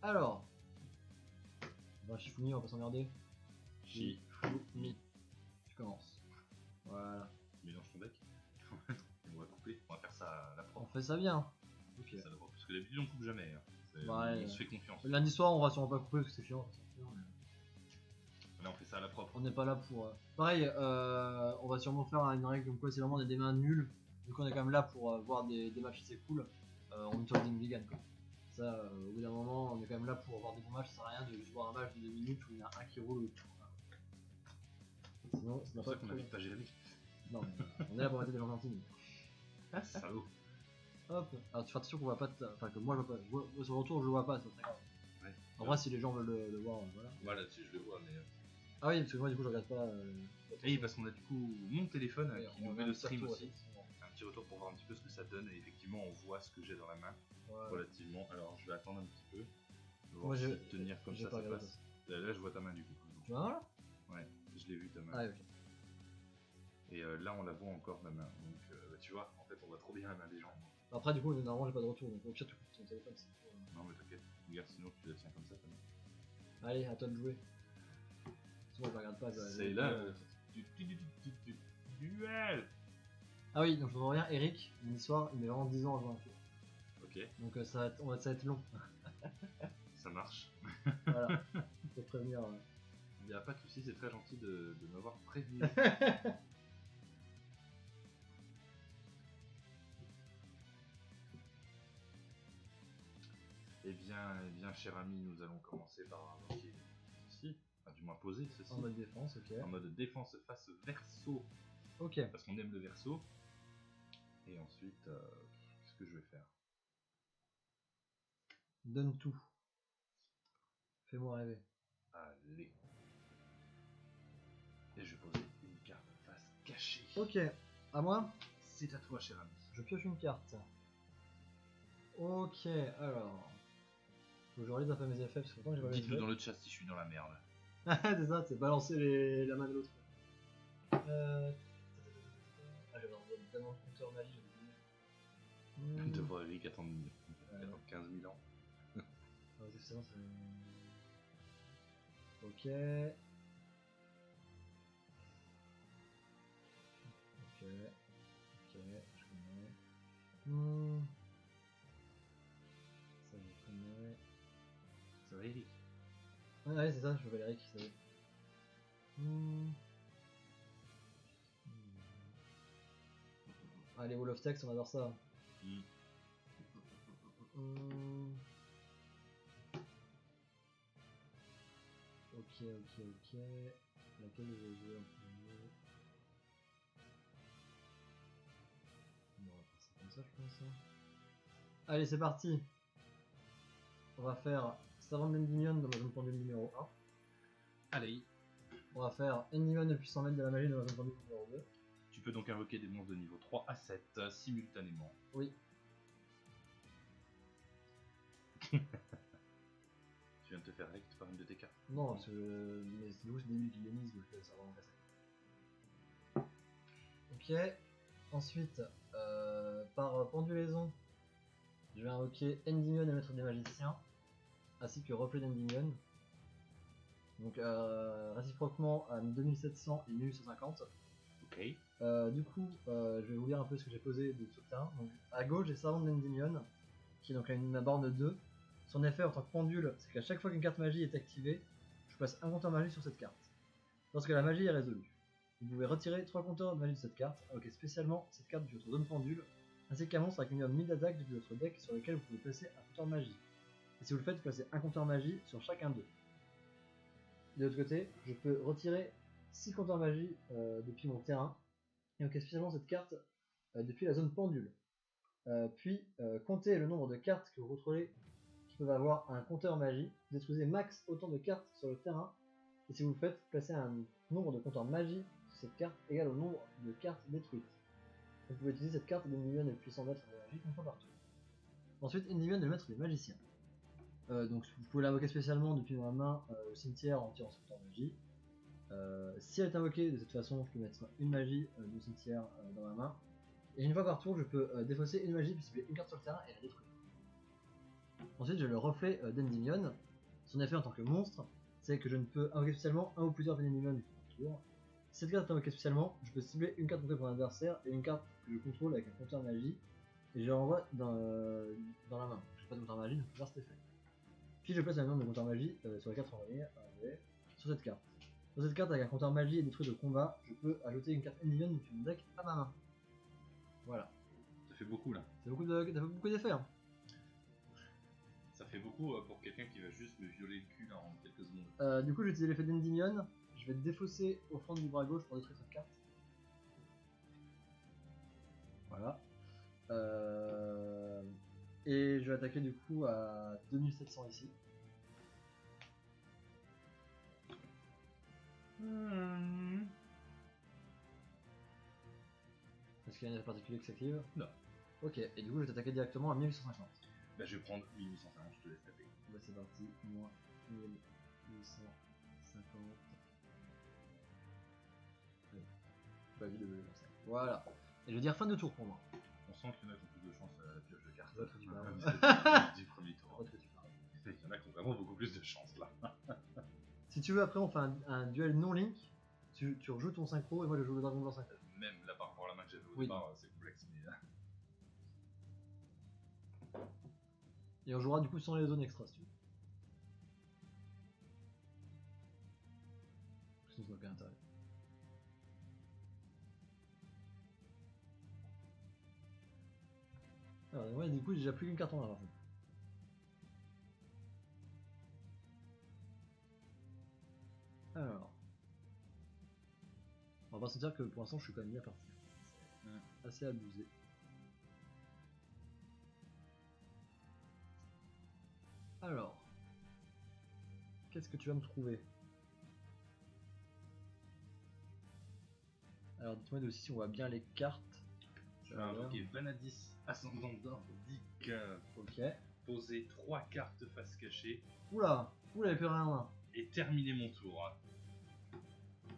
Alors, bah, Shifumi, on va pas s'emmerder. Shifumi. Tu commences. Voilà. Mélange ton deck. On va couper, on va faire ça à la On propre. fait ça bien. Ok. Ça d'abord, parce que d'habitude on coupe jamais. Hein. Ouais, on se fait confiance. Lundi soir, on va sûrement pas couper parce que c'est chiant. Là on fait ça à la propre. On n'est pas là pour. Pareil, on va sûrement faire une règle comme quoi c'est vraiment des mains nulles. Donc on est quand même là pour voir des matchs c'est cool. On utilise des mulligans quoi. Ça, au bout d'un moment, on est quand même là pour voir des bons matchs. Ça sert à rien de juste voir un match de 2 minutes où il y en a un qui roule. Sinon, c'est pour ça qu'on n'invite pas Jérémy. Non, mais on est là pour mettre des gens gentils. Salaud. Hop. Alors tu fais attention qu'on voit pas. Enfin que moi je vois pas. Sur le retour je le vois pas, c'est pas très grave. Ouais. En vrai, si les gens veulent le voir, voilà. Moi là-dessus je le vois, mais. Ah oui, parce que moi du coup je regarde pas. Oui, parce qu'on a du coup mon téléphone Ouais, qui nous met le stream aussi. Un petit retour pour voir un petit peu ce que ça donne et effectivement on voit ce que j'ai dans la main relativement. Alors je vais attendre un petit peu. Voir si tenir comme ça passe. Là je vois ta main du coup. Tu vois là? Ouais, je l'ai vu ta main. Ah ok. Et là on la voit encore la main. Donc tu vois, en fait on voit trop bien la main des gens. Après du coup normalement j'ai pas de retour, donc au pire tu coupes ton téléphone. Non mais t'inquiète, regarde sinon tu la tiens comme ça ta main. Allez, à toi de jouer. Sinon je regarde pas. C'est là duel. Ah oui, donc je vois rien, Eric, une histoire, il met vraiment 10 ans à jouer un jeu. Ok. Donc ça va être long. Ça marche. Voilà, faut prévenir. Il n'y a pas de soucis, c'est très gentil de m'avoir prévenu. Eh bien, cher ami, nous allons commencer par invoquer ceci, enfin, du moins poser ceci. En mode défense, ok. En mode défense face verso. Ok. Parce qu'on aime le verso. Et ensuite, qu'est-ce que je vais faire? Donne tout. Fais-moi rêver. Allez. Et je vais poser une carte face cachée. Ok, à moi? C'est à toi, cher ami. Je pioche une carte. Ok, alors. Faut que je relise un peu mes effets parce que pourtant j'ai pas mes Dites-nous effets. dans le chat si je suis dans la merde. C'est ça, c'est balancer la main de l'autre. Ah, j'avais tellement de compteur magie, j'ai oublié. Devant Eric attendre 15 000 ans. Justement, ça... Ok. Ok, je connais. Ça je connais. Ça va Eric? Ouais, c'est ça, je m'appelle Eric, ça y est. Allez, Wall of Text, on adore ça. Ok. Laquelle je vais jouer en premier? On va faire ça comme ça, je pense. Allez, c'est parti. On va faire Savant d'Endymion dans ma zone pendule numéro 1. Allez. On va faire Endymion le puissant maître de la magie dans ma zone pendule numéro 2. Tu peux donc invoquer des monstres de niveau 3 à 7 simultanément. Oui. Tu viens de te faire rect par une de tes cartes? Non, parce que c'est lui qui l'ai mise, donc ça va en passer. Ok. Ensuite, par pendulaison, je vais invoquer Endymion le maître des magiciens, ainsi que Reflet d'Endymion. Donc réciproquement à 2700 et 1850. Ok. Du coup, je vais vous lire un peu ce que j'ai posé de sur le terrain. Donc, à gauche, j'ai Savant d'Endymion, qui est donc une borne 2. Son effet en tant que pendule, c'est qu'à chaque fois qu'une carte magie est activée, je place un compteur magie sur cette carte. Lorsque la magie est résolue, vous pouvez retirer 3 compteurs de magie de cette carte, invoquer spécialement cette carte depuis votre zone pendule, ainsi qu'un monstre avec minimum 1000 d'attaque depuis votre deck sur lequel vous pouvez placer un compteur magie. Et si vous le faites, placez un compteur magie sur chacun d'eux. De l'autre côté, je peux retirer 6 compteurs magie depuis mon terrain, et invoquer spécialement cette carte depuis la zone pendule. Puis, comptez le nombre de cartes que vous contrôlez qui peuvent avoir un compteur magie. Détruisez max autant de cartes sur le terrain. Et si vous le faites, placez un nombre de compteurs magie sur cette carte égal au nombre de cartes détruites. Vous pouvez utiliser cette carte d'Endymion et le puissant maître de la magie une fois partout. Ensuite, Endymion est le maître des magiciens. Donc vous pouvez l'invoquer spécialement depuis ma main au cimetière en tirant son compteur magie. Si elle est invoquée de cette façon, je peux mettre une magie du cimetière dans ma main. Et une fois par tour, je peux défausser une magie puis cibler une carte sur le terrain et la détruire. Ensuite, j'ai le reflet d'Endymion. Son effet en tant que monstre, c'est que je ne peux invoquer spécialement un ou plusieurs Endymion par tour. Si cette carte est invoquée spécialement, je peux cibler une carte contrôlée par mon adversaire et une carte que je contrôle avec un compteur magie et je la renvoie dans la main. Je n'ai pas de compteur magie, donc je peux faire cet effet. Puis je place un nombre de compteur magie sur les 4 envoyés sur cette carte. Sur cette carte, avec un compteur magie et détruit de combat, je peux ajouter une carte Endymion depuis mon deck à ma main. Voilà. Ça fait beaucoup là. Ça fait beaucoup d'effets. Hein. Ça fait beaucoup pour quelqu'un qui va juste me violer le cul là, en quelques secondes. Du coup, j'ai utilisé l'effet d'Endymion. Je vais défausser au fond du bras gauche pour détruire cette carte. Voilà. Et je vais attaquer du coup à 2700 ici. Est-ce qu'il y a un effet particulier qui s'active? Non. Ok, et du coup je vais t'attaquer directement à 1850. Bah je vais prendre 1850, je te laisse taper. Bah c'est parti, moins 1850. Pas vu de comme ça. Voilà. Et je veux dire fin de tour pour moi. On sent qu'il y en a qui ont plus de chance à la pioche de cartes. Du premier tour. Il y en a qui ont vraiment beaucoup plus de chance là. Si tu veux, après on fait un duel non-link. Tu rejoues ton synchro et moi je joue le dragon blanc synchro. Même là par rapport à la main que j'avais au départ, c'est complexe. Mais... Et on jouera du coup sans les zones extra si tu veux. Sinon ça n'a aucun intérêt. Alors ouais, du coup j'ai déjà plus qu'une carte en main par contre. Alors. On va pas se dire que pour l'instant je suis quand même bien parti. C'est assez abusé. Alors. Qu'est-ce que tu vas me trouver? Alors dites-moi aussi si on voit bien les cartes. Je vais invoquer Vanadis, ascendant nordique. Ok. Poser 3 cartes face cachée. Oula, il n'y avait plus rien en main. Et terminer mon tour.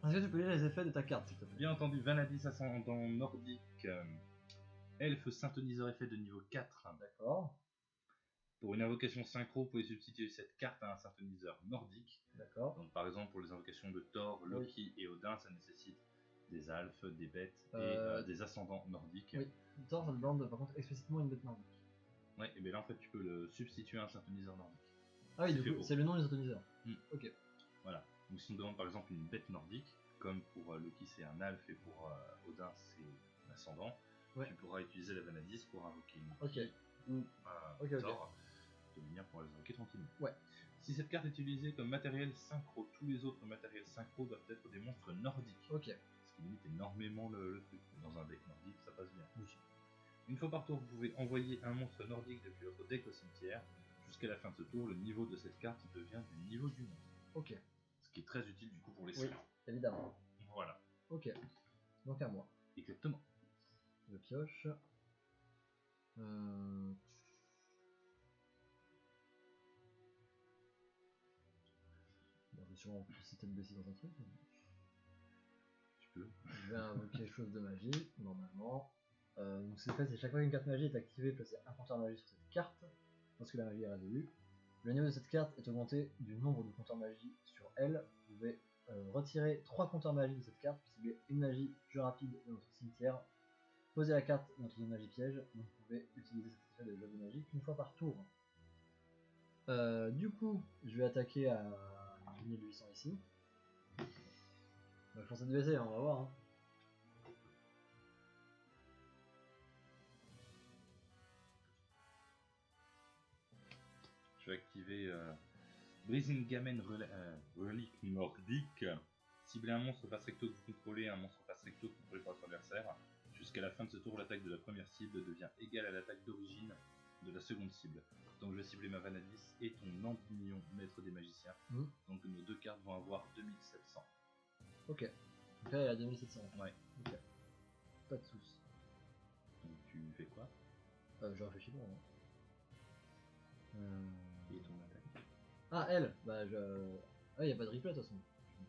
Est-ce que tu peux lire les effets de ta carte s'il te plaît? Bien entendu, Vanadis, ascendant nordique. Elfe synthoniseur effet de niveau 4. D'accord. Pour une invocation synchro, vous pouvez substituer cette carte à un synthoniseur nordique. D'accord. Donc par exemple pour les invocations de Thor, Loki et Odin, ça nécessite des alphes, des bêtes et des ascendants nordiques. Oui, Thor ça demande par contre explicitement une bête nordique. Ouais, et bien là en fait tu peux le substituer à un synthoniseur nordique. Ah oui, du coup c'est le nom du synthoniseur. Ok. Voilà. Donc si on demande par exemple une bête nordique, comme pour Loki c'est un alphe et pour Odin c'est un ascendant, tu pourras utiliser la Vanadis pour invoquer une Loki ou un Thor de manière pour les invoquer tranquillement. Ouais. Si cette carte est utilisée comme matériel synchro, tous les autres matériels synchro doivent être des monstres nordiques. Ok. Ce qui limite énormément le truc. Dans un deck nordique, ça passe bien. Oui. Une fois par tour, vous pouvez envoyer un monstre nordique depuis votre deck au cimetière. Jusqu'à la fin de ce tour, le niveau de cette carte devient du niveau du monstre. Ok. Ce qui est très utile du coup pour les oui, évidemment. Voilà. Ok. Donc à moi. Exactement. Je pioche. Bon, je vais sûrement citer de baisser dans un truc. Tu peux. Je vais invoquer chose de magie, normalement. Donc c'est fait, c'est chaque fois qu'une carte magie est activée, placez un compteur magie sur cette carte, lorsque la magie est résolue. Le niveau de cette carte est augmenté du nombre de compteurs magie sur elle. Vous pouvez retirer 3 compteurs magie de cette carte, cibler une magie, jeu rapide de votre cimetière, poser la carte dans votre magie piège, donc vous pouvez utiliser cet effet de jeu de magie qu'une fois par tour. Du coup, je vais attaquer à 1800 ici. Bah, je pense à 2 essais, on va voir. Hein. Je vais activer Brisingamen Relique Nordique. Cibler un monstre face recto que vous contrôlez, un monstre face recto contrôlé par votre adversaire. Jusqu'à la fin de ce tour, l'attaque de la première cible devient égale à l'attaque d'origine de la seconde cible. Donc je vais cibler ma Vanadis et ton Endymion, maître des magiciens. Donc nos deux cartes vont avoir 2700. Ok. Donc là elle a 2700. Ouais. Ok. Pas de soucis. Donc tu fais quoi? Je réfléchis pas. Et ton attaque? Ah elle. Bah je... Ah y'a pas de replay de toute façon.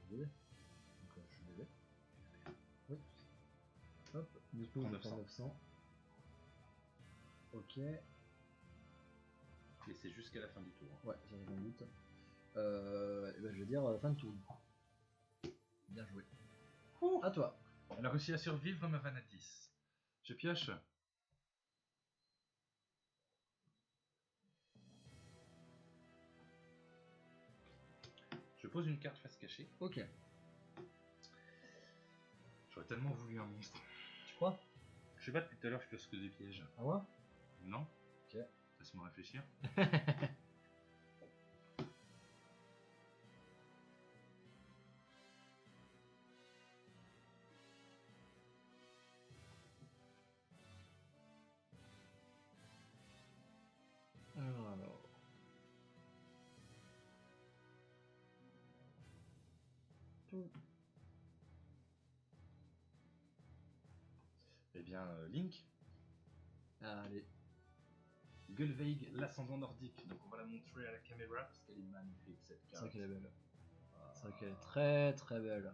Je vais donc je suis bébé. Oui. Hop. Du coup je prends 900. Ok. Et c'est jusqu'à la fin du tour. Ouais, ça j'ai un doute. Et ben, je vais dire fin de tour. Bien joué. À toi. Elle a réussi à survivre, ma Vanatis. Je pioche. Je pose une carte face cachée. Ok. J'aurais tellement voulu un monstre. Tu crois? Je sais pas, depuis tout à l'heure, je pioche que des pièges. Ah ouais? Non? Ok. Laisse-moi réfléchir. Alors. Eh bien, Link, Allez. Gullveig, l'ascendant nordique. Donc on va la montrer à la caméra parce qu'elle est magnifique cette C'est carte. vrai qu'elle est belle. C'est vrai qu'elle est très très belle.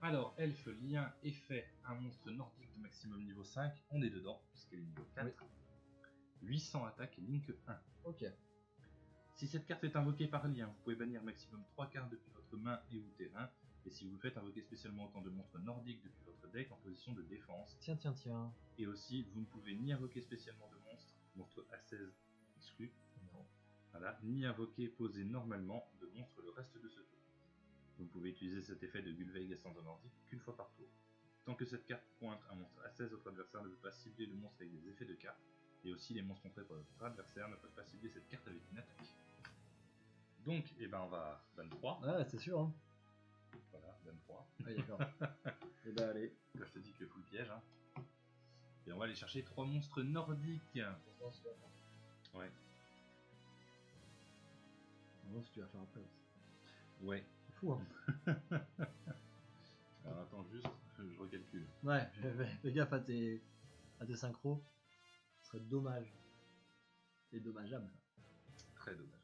Alors, elfe, lien, effet, un monstre nordique de maximum niveau 5. On est dedans puisqu'elle est niveau 4. Oui. 800 attaques, Link 1. Ok. Si cette carte est invoquée par lien, vous pouvez bannir maximum 3 cartes depuis votre main et ou terrain. Et si vous le faites, invoquer spécialement autant de monstres nordiques depuis votre deck en position de défense. Tiens, tiens, tiens. Et aussi, vous ne pouvez ni invoquer spécialement de monstres A16 exclus, Non. voilà, ni invoquer poser normalement de monstres le reste de ce tour. Vous ne pouvez utiliser cet effet de Gullveig ascendant nordique qu'une fois par tour. Tant que cette carte pointe un monstre A16, votre adversaire ne peut pas cibler le monstre avec des effets de carte. Et aussi, les monstres contrés par votre adversaire ne peuvent pas cibler cette carte avec une attaque. Donc, eh ben, on va 23. Ouais, c'est sûr. Hein. Voilà, 23. Ah, d'accord. Et bah, allez. Là, je te dis que full piège. Hein. Et on va aller chercher 3 monstres nordiques. Ouais. Non, ce que tu vas faire après aussi. Ouais. C'est fou, hein. Alors attends juste, je recalcule. Ouais, fais gaffe à tes synchros. Ce serait dommage. Et dommageable. Très dommageable.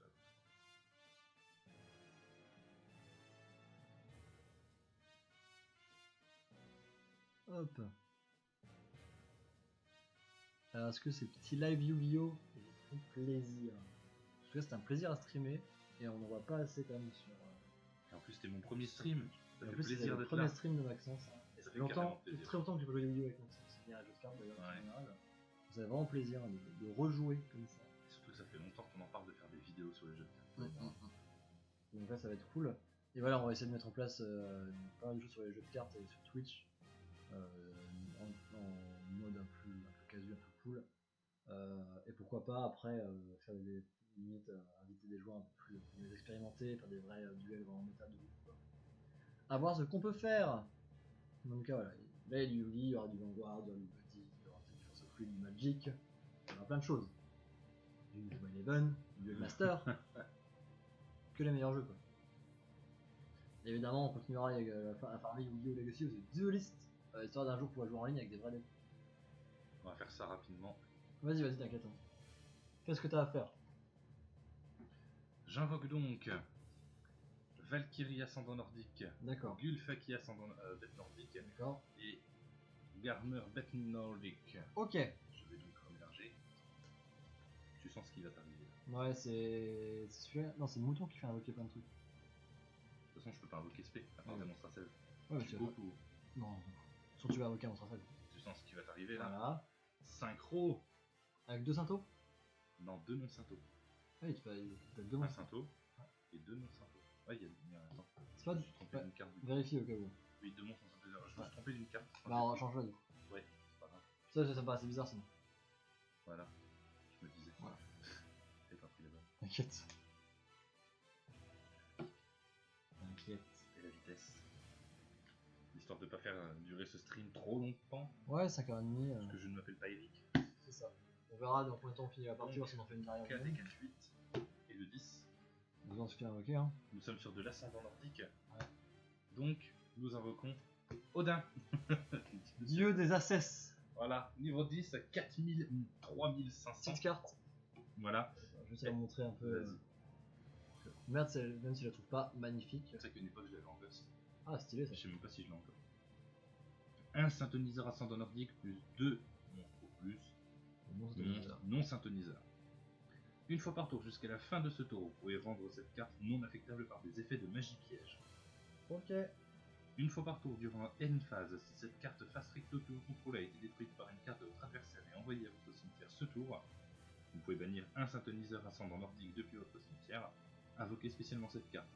Hop. Alors, est-ce que ces petits live Yu-Gi-Oh! Ils font plaisir? Parce que c'est un plaisir à streamer. Et on n'en voit pas assez quand même sur. Et en plus, c'était mon premier stream. Ça En fait plus, c'est plaisir le d'être premier là. stream de Maxence. Ça Ça fait fait carrément plaisir. très longtemps que j'ai pas joué Yu-Gi-Oh! Avec Maxence. C'est bien un jeu de cartes d'ailleurs en Ouais. général. Vous avez vraiment plaisir de rejouer comme ça. Et surtout que ça fait longtemps qu'on en parle de faire des vidéos sur les jeux de cartes. Donc là, ça va être cool. Et voilà, on va essayer de mettre en place pas mal de choses sur les jeux de cartes et sur Twitch. En mode un peu casu, un peu cool. Et pourquoi pas après faire des limites, inviter des joueurs un peu plus expérimentés, faire des vrais duels vraiment méta de ouf, quoi. À voir ce qu'on peut faire. En tout cas, voilà. Là, il y a du Yugi, il y aura du Vanguard, il y aura du Buddy, il y aura peut-être du Force of Fluid, du Magic. Il y aura plein de choses. Du Duel Eleven, du Duel Master. Que les meilleurs jeux, quoi. Et évidemment, on continuera à farmer Yu-Gi-Oh! Legacy aux duelistes, histoire d'un jour pouvoir jouer en ligne avec des vrais decks. On va faire ça rapidement. Vas-y, t'inquiète. Hein. Fais ce que t'as à faire. J'invoque donc Valkyrie ascendant nordique, D'accord. Gulfaki ascendant bête nordique D'accord. et Garner bête nordique. Ok. Je vais donc remerger. Tu sens ce qui va t'arriver. Ouais, c'est celui-là. Non, c'est le mouton qui fait invoquer plein de trucs. De toute façon, je peux pas invoquer SP à part Ouais. des monstres à 16. Ouais, mais Tu tu peux vas beaucoup. Non, surtout tu vas invoquer un monstre à 16. Tu sens ce qui va t'arriver là. Voilà. Synchro. Avec deux synthos. Non, 2 non-synthos. Ah oui, tu peux deux Un monstres. synto et 2 non-synthos. Ouais, il y a attends. C'est pas Je me suis trompé ouais. d'une carte du coup. Vérifie au cas où. Oui, 2 monstres en synthèse. Je me Ouais. suis trompé d'une carte. Bah, on change là du coup. Ouais, c'est pas grave. Ça me paraît assez bizarre sinon. Voilà. Je me disais. Voilà. J'ai pas pris la bonne. T'inquiète. T'inquiète. Et la vitesse. Histoire de pas faire durer ce stream trop longtemps. Ouais, 5h30. Parce que je ne m'appelle pas Eric. C'est ça. On verra dans combien de temps on finit la partie, voir si on en fait une carrière. 4 et 4, 8. Et le 10. Besoin de se faire invoquer, hein. Nous sommes sur de l'ascendant nordique. Ouais. Donc, nous invoquons Odin. Dieu des Assess. Voilà, niveau 10, 4000, 3500. Petite carte. Voilà. Je vais essayer de montrer un peu. Vas-y. Merde, même si je la trouve pas magnifique. C'est vrai qu'à une époque, je l'avais en ghost. Ah, stylé ça. Je sais même pas si je l'ai encore. Un synthoniseur ascendant nordique plus 2 monstres ou plus. Bon, c'est Non synthoniseur. Une fois par tour jusqu'à la fin de ce tour, vous pouvez rendre cette carte non affectable par des effets de magie piège. Ok. Une fois par tour durant une phase, si cette carte face recto que vous contrôlez a été détruite par une carte de votre adversaire et envoyée à votre cimetière ce tour, vous pouvez bannir un synthoniseur ascendant nordique depuis votre cimetière, invoquer spécialement cette carte.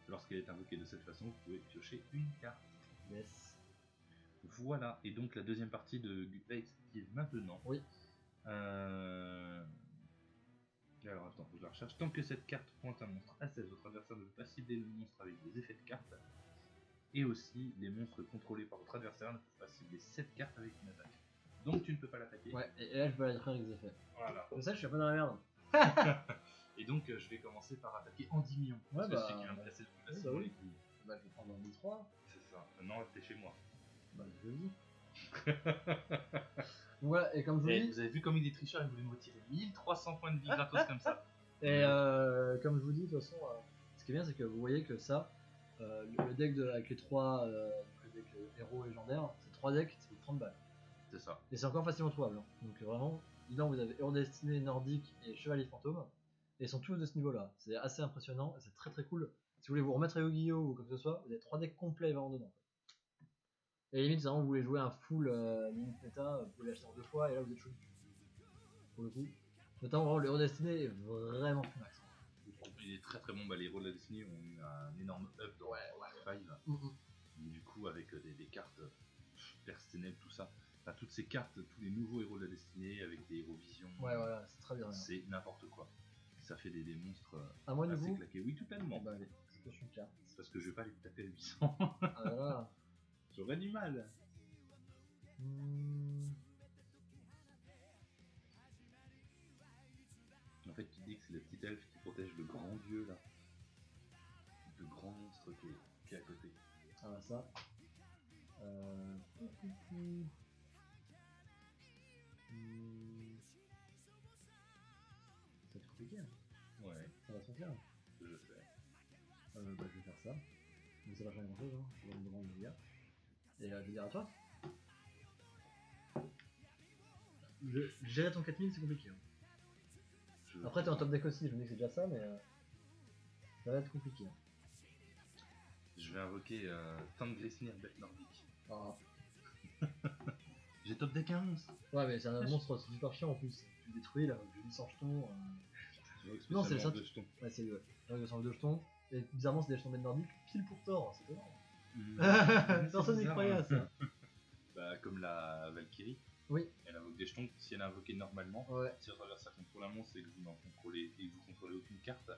Lorsqu'elle est invoquée de cette façon, vous pouvez piocher une carte. Yes. Voilà, et donc la deuxième partie de Gutbait qui est maintenant. Oui. Alors attends, je la recherche. Tant que cette carte pointe un monstre à 16, votre adversaire ne peut pas cibler le monstre avec des effets de carte. Et aussi, les monstres contrôlés par votre adversaire ne peuvent pas cibler cette carte avec une attaque. Donc tu ne peux pas l'attaquer. Ouais, et là je peux la détruire avec des effets. Voilà. Comme ça, je suis un peu dans la merde. Et donc je vais commencer par attaquer Endymion. Ouais, Parce que bah, c'est celui qui va me placer le plus oui, facilement bah oui. les couilles. Bah, je vais prendre un D3. C'est ça. Maintenant, t'es chez moi. Bah, je le dis. Voilà, et comme je vous Et dis, vous avez vu comme il est tricheur, il voulait me retirer 1300 points de vie gratos comme ça. et comme je vous dis, de toute façon, ce qui est bien, c'est que vous voyez que ça, le deck avec les 3 le deck héros légendaires, c'est 3 decks, ça fait 30 balles. C'est ça. Et c'est encore facilement trouvable. Hein. Donc vraiment, dedans vous avez héros destiné, nordique et chevalier fantôme. Et ils sont tous de ce niveau-là. C'est assez impressionnant et c'est très très cool. Si vous voulez vous remettre à Yu-Gi-Oh! Ou quoi que ce soit, vous avez 3 decks complets vraiment dedans. Et limite, si vraiment vous voulez jouer un full limite méta, vous pouvez l'acheter en 2 fois et là vous êtes chaud. Pour le coup. Notamment, vraiment, le héros destiné est vraiment plus max. Il est très très bon. Bah, les héros de la destinée ont eu un énorme up dans Warcry 5. Du coup, avec des cartes personnelles, tout ça. Enfin, toutes ces cartes, tous les nouveaux héros de la destinée avec des héros vision. Ouais, voilà, c'est très bien. C'est n'importe quoi. Ça fait des monstres À moi, du assez coup, claqués. Oui, totalement. bah allez, je pioche une carte. C'est parce que je vais pas les taper à 800. Ah là. J'aurais du mal. En fait, tu dis que c'est le petit elfe qui protège le grand dieu là. Le grand monstre qui est à côté. Ah bah ça. C'est compliqué. Hein. Ouais, Ça va se faire. je sais. Bah, je vais faire ça. Mais ça va changer grand chose. Hein. Je vais me rendre dégâts. Et je vais dire à toi. Gérer ton 4000 c'est compliqué. Hein. Après t'es en top deck aussi, je me dis que c'est déjà ça, mais ça va être compliqué. Hein. Je vais invoquer Tanglesnir bête nordique. Ah. J'ai top deck un monstre. Ouais mais c'est un monstre super chiant en plus. Tu le détruis là, tu lui sors jetons. Non c'est le chat. Ouais c'est lui ouais. Il sort 2 jetons. Et bizarrement c'est des jetons bête nordique pile pour Thor, c'est énorme. Personne n'y croyait à ça. Bah comme la Valkyrie. Oui. Elle invoque des jetons. Si elle est invoquée normalement, Ouais. si votre adversaire contrôle un monstre et que vous n'en contrôlez et que vous contrôlez aucune carte,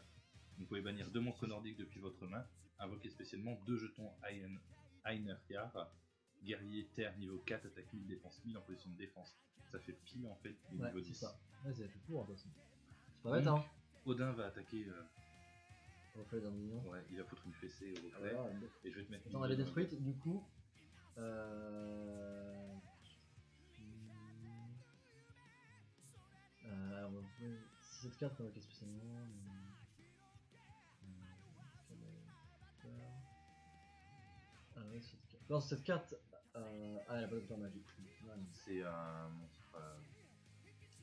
vous pouvez bannir 2 monstres nordiques depuis votre main, invoquer spécialement 2 jetons Einherjar, guerrier terre niveau 4, attaque 1000, défense 1000 en position de défense. Ça fait pile en fait le niveau 10. C'est ça. Ouais, c'est fait pour en fait. C'est pas bête hein. Odin va attaquer. Reflet d'un million. Ouais, il va foutre une fessée au reflet. Voilà, et je vais te mettre. attends, elle est détruite, du coup. Alors, si cette carte invoquée spécialement. Alors, cette carte. Elle a pas de pouvoir magique. C'est un monstre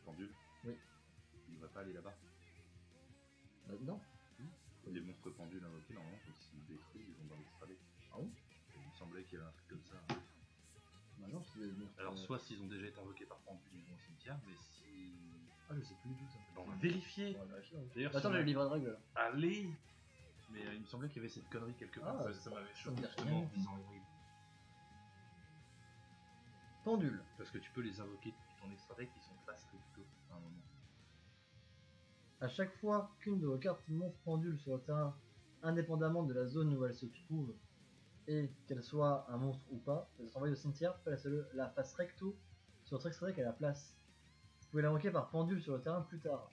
pendule. Oui. Il ne va pas aller là-bas. Non. Les monstres pendules invoqués, normalement, quand ils se détruisent, ils vont dans l'extradé. Ah bon? Il me semblait qu'il y avait un truc comme ça. Bah non, c'est des monstres. Alors, soit s'ils ont déjà été invoqués par pendule, ils vont au cimetière, mais si. Ah, je sais plus du tout ça. On va vérifier. D'ailleurs, attends, j'ai le livret de règles. Allez. Mais il me semblait qu'il y avait cette connerie quelque part. Ah, ça m'avait choqué me dit justement en rien. disant les règles. Pendule. Parce que tu peux les invoquer depuis ton extra deck, ils sont face recto à un moment. À chaque fois qu'une de vos cartes monstre pendule sur le terrain, indépendamment de la zone où elle se trouve, et qu'elle soit un monstre ou pas, elle sera envoyée au cimetière, placez-le la face recto sur votre extra deck à la place. Vous pouvez l'invoquer par pendule sur le terrain plus tard.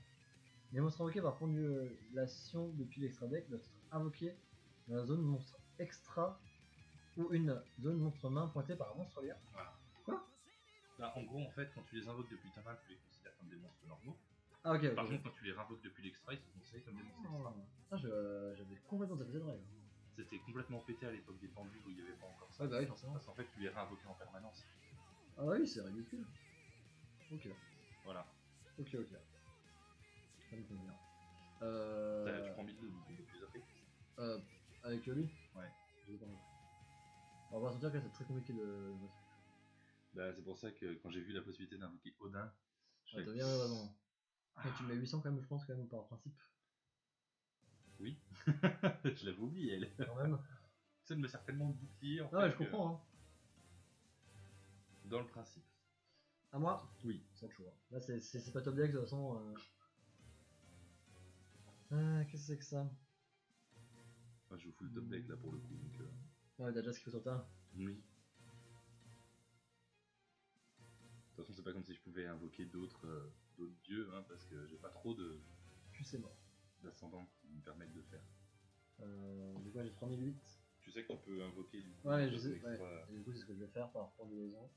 Les monstres invoqués par pendulation depuis l'extra deck doivent être invoqués dans la zone monstre extra ou une zone monstre main pointée par un monstre lien. Voilà. Quoi? Bah, en gros, en fait, quand tu les invoques depuis ta main, tu les considères comme des monstres normaux. Ah ok. Par contre, quand tu les réinvoques depuis l'extra, ils sont considérés comme des monstres extra. Ah, j'avais complètement zappé cette règle. C'était complètement pété à l'époque des pendules où il n'y avait pas encore ça. Ouais, bah oui, forcément. Parce qu'en fait, tu les réinvoquais en permanence. Ah oui, c'est ridicule. Ok. Voilà. Ok. Ça me convient. Tu prends 1002 de plus après. Avec lui. Ouais. J'ai pas envie. On va se dire que c'est très compliqué de. Bah, c'est pour ça que quand j'ai vu la possibilité d'invoquer Odin, je Ouais, fais... t'as bien raison. Mais tu mets 800 quand même, je pense, quand même, par principe. Oui, je l'avais oublié elle. Quand même. Ça me sert tellement de bouclier en Ah ouais, fait je que- comprends, hein. Dans le principe. À moi. Oui. C'est le choix. Là, c'est pas top deck de toute façon. Qu'est-ce que c'est que ça? Moi, je vous fous le top deck là pour le coup. Donc, Ouais, t'as déjà ce qu'il faut sur le terrain. oui. De toute façon, c'est pas comme si je pouvais invoquer d'autres dieux, hein, parce que j'ai pas trop Puis c'est mort. d'ascendants qui me permettent de le faire. Du coup, j'ai 3008. Tu sais que tu peux invoquer du coup Ouais, je d'autres sais. extra- Ouais. Et du coup, c'est ce que je vais faire par rapport des liaisons.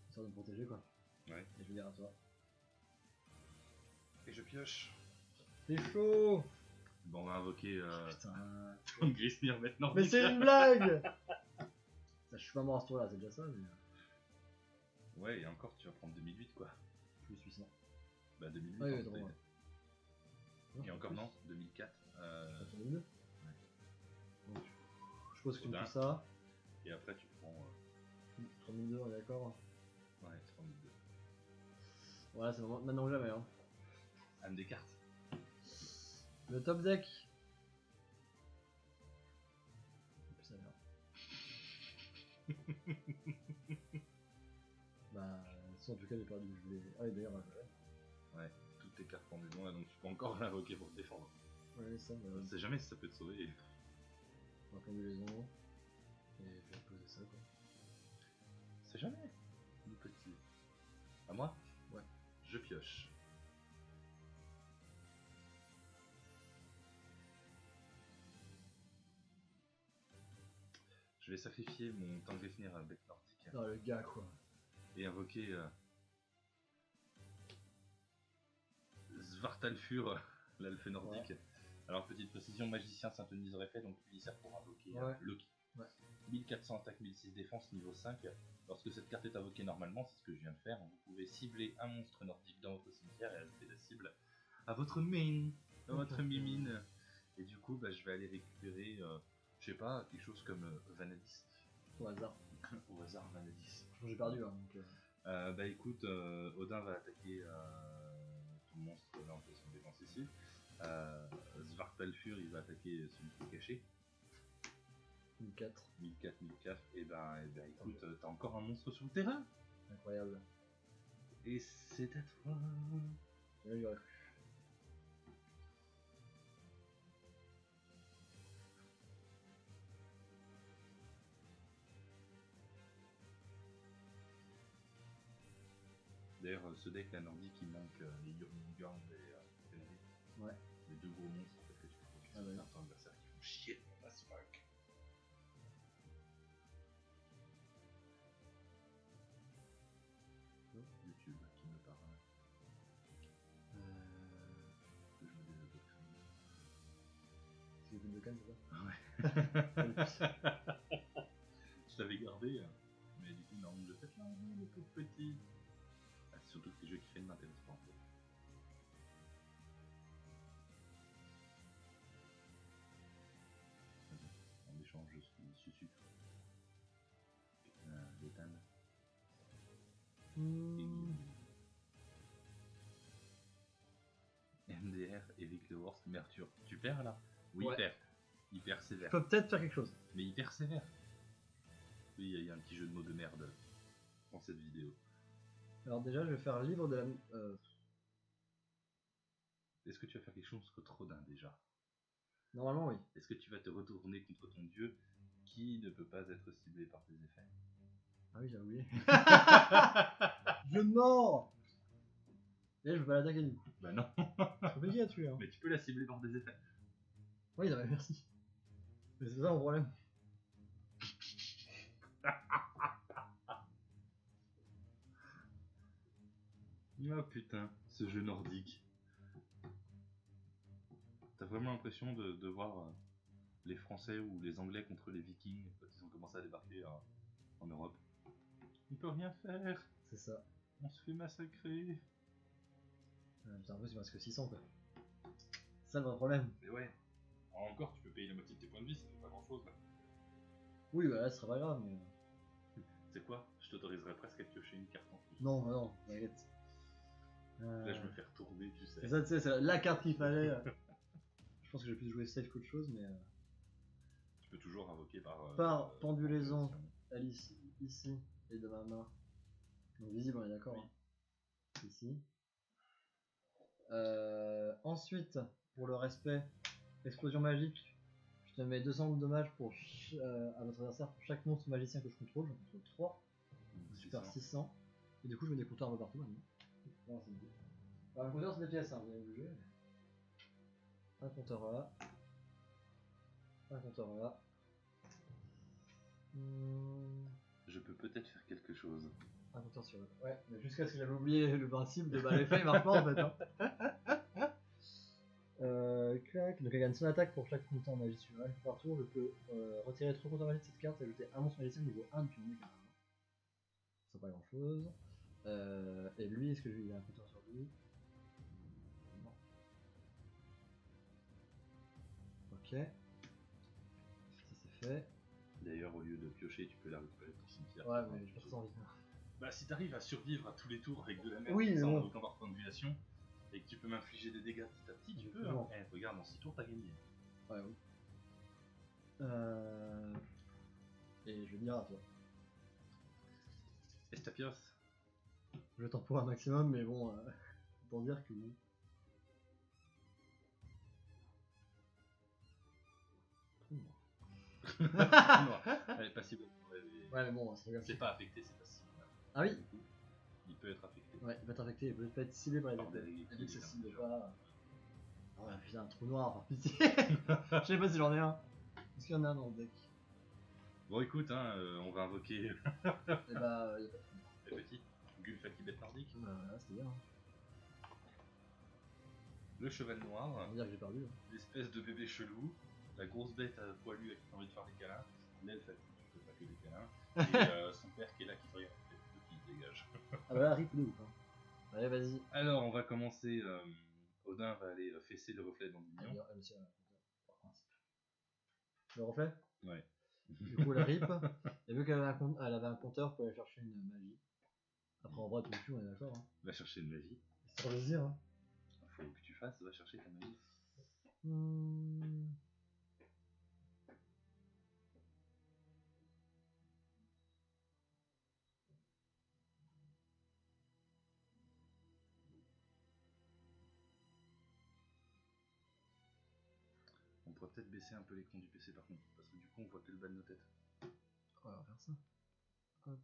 Histoire de me protéger, quoi. Ouais. Et je vais dire à toi. Et je pioche. C'est chaud! Bon, on va invoquer Putain. Grisnir maintenant. Mais c'est une blague! Ça, je suis pas mort à ce tour-là, c'est déjà ça, mais. Ouais, et encore, tu vas prendre 2008 quoi. Plus 800. Bah 2008. Ah oui, en attends, fait. ouais. Et encore non, 2004. T'as 32? Donc, je suppose que tu me Odin. fais ça. Et après, tu prends 3002, on est d'accord? ouais, 32. Voilà, c'est maintenant ou jamais, hein. Anne des cartes. Le top deck. Et puis ça vient. Bah, si en tout cas j'ai perdu, je vais. Ah, et d'ailleurs, Ouais, toutes tes cartes en maison là, donc tu peux encore l'invoquer pour te défendre. ouais, ça, On sait jamais si ça peut te sauver. on va prendre des maisons. Et je vais poser ça, quoi. C'est jamais. Mon petit. À moi? Ouais. Je pioche. Je vais sacrifier mon Tangrifnir à Bête Nordique Ah, le gars, quoi. et invoquer Svartalfur, l'elfe nordique. Ouais. Alors, petite précision, magicien syntonise effet, donc lui il sert pour invoquer Ouais. Loki. Ouais. 1400 attaque, 1006 défense, niveau 5. Lorsque cette carte est invoquée normalement, c'est ce que je viens de faire, vous pouvez cibler un monstre nordique dans votre cimetière et ajouter la cible à votre main, à votre mimine. Et du coup, bah, je vais aller récupérer, je sais pas, quelque chose comme Vanadis. Au hasard. Au hasard, Vanadis. J'ai perdu, hein, donc. Bah écoute, Odin va attaquer ton monstre là en position de défense ici. Svartalfur il va attaquer celui qui est caché. 1004. 1004, 1004. Et ben écoute, t'as encore un monstre sur le terrain. Incroyable. Et c'est à toi. Et là, j'aurais cru. D'ailleurs, ce deck là nordique il manque les Jurmungand et Fenrir. Ouais. Les deux gros monstres en fait, que tu peux Ah ouais. sur ton adversaire qui font chier dans la fuck. YouTube qui me parle. Que je me désabonne. C'est le de canne, c'est ça? Ouais. Je l'avais gardé, mais du coup, non, je vais peut-être l'enlever, le tout petit. Ah, c'est surtout que les jeux qui fait ne m'intéressent pas en fait. En échange, je suis Susu. Létan. MDR, Eric Le Worst, Mercure. Tu perds là? Oui, Ouais. il perd. Il perd sévère. Je peux peut-être faire quelque chose. Mais il perd sévère. Oui, il y a un petit jeu de mots de merde dans cette vidéo. Alors, déjà, je vais faire livre de la. Est-ce que tu vas faire quelque chose contre Rodin déjà? Normalement, oui. Est-ce que tu vas te retourner contre ton dieu qui ne peut pas être ciblé par tes effets? Ah oui, j'ai oublié. Je mors. Et là, je vais pas l'attaquer du coup. Bah non. C'est compliqué à tuer, hein. Mais tu peux la cibler par des effets. Oui, non, mais merci. Mais c'est ça mon problème. Oh putain, ce jeu nordique. T'as vraiment l'impression de voir les Français ou les Anglais contre les Vikings quand ils ont commencé à débarquer en Europe. On peut rien faire. C'est ça. On se fait massacrer. Putain, en plus, il me reste que 600 quoi. C'est ça le vrai problème. Mais ouais. Alors encore, tu peux payer la moitié de tes points de vie, ça fait pas grand chose là. Oui, bah là, ce serait pas grave, mais. C'est quoi? Je t'autoriserais presque à piocher une carte en plus. Non, bah non, t'inquiète. Là, je me fais retourner, tu sais. C'est ça, tu sais, c'est la carte qu'il fallait. Je pense que j'ai plus joué safe qu'autre chose, mais. Tu peux toujours invoquer par. Par pendulaison, pendulation. elle ici, et de ma main. Donc visible, on est d'accord. Oui. Hein. Ici. Ensuite, pour le respect, explosion magique, je te mets 200 de dommages à votre adversaire pour chaque monstre magicien que je contrôle. J'en contrôle 3. Donc, Je perds 600. 600. Et du coup, je mets des compteurs un peu partout maintenant. Non, c'est bon. Un compteur, c'est des pièces, hein, vous allez bouger. Un compteur là. Un compteur là. Je peux peut-être faire quelque chose. Un compteur sur le. Ouais, mais jusqu'à ce que j'avais oublié le principe de bah, l'effet il marche pas en fait. Hein. Clac. Donc elle gagne son attaque pour chaque compteur magie sur elle. Par tour, je peux retirer 3 compteurs magiques de cette carte et ajouter un monstre magicien niveau 1 depuis mon écart. C'est pas grand chose. Et lui, est-ce que il a un compteur sur lui? Non. Ok. Ça c'est fait. D'ailleurs, au lieu de piocher, tu peux la récupérer de ton cimetière. Ouais, mais j'ai pas trop envie. Bah, si t'arrives à survivre à tous les tours avec de la merde, Oui, mais sans bon. aucun par pendulation, et que tu peux m'infliger des dégâts petit à petit, tu peux. Hein. Exactement. Eh, regarde, en 6 tours, t'as gagné. Ouais, oui. Et je vais dire à toi. Estapios. Je t'en pour un maximum, mais bon, pour dire que oui. Non, elle est passible. Ouais, mais bon, c'est C'est pas affecté, c'est passible. Ah oui. Du coup, il peut être affecté. Ouais, il peut être affecté, il peut pas être ciblé par les Par épées. des Il dit que c'est ciblé déjà. pas. Oh ouais, putain, un trou noir, par pitié. Je sais pas si j'en ai un. Est-ce qu'il y en a un dans le deck? Bon, écoute, hein, on va invoquer Et bah, y'a pas de trou noir. le petit Gulfakibet nordique, Bah voilà, c'était bien. Hein. le cheval noir, On va dire que j'ai perdu. Hein. l'espèce de bébé chelou, la grosse bête poilue à qui t'as envie de faire des câlins, l'elfe à qui tu peux pas que des câlins, et son père qui est là qui te regarde, qui se dégage. Ah bah là, rip de ouf. Hein. Allez, vas-y. Alors, on va commencer. Odin va aller fesser le reflet dans Ah, l'union. elle aussi, par principe. Le reflet? Ouais. Du coup, elle rip. Et vu qu'elle avait un compteur, je peux aller chercher une magie. Après, en vrai, tout le cul, on est d'accord. Hein. Va chercher une magie. C'est pour le dire. Hein. Faut que tu fasses, va chercher ta magie. On pourrait peut-être baisser un peu l'écran du PC par contre, parce que du coup on voit que le bas de nos têtes. On va faire ça. Hop.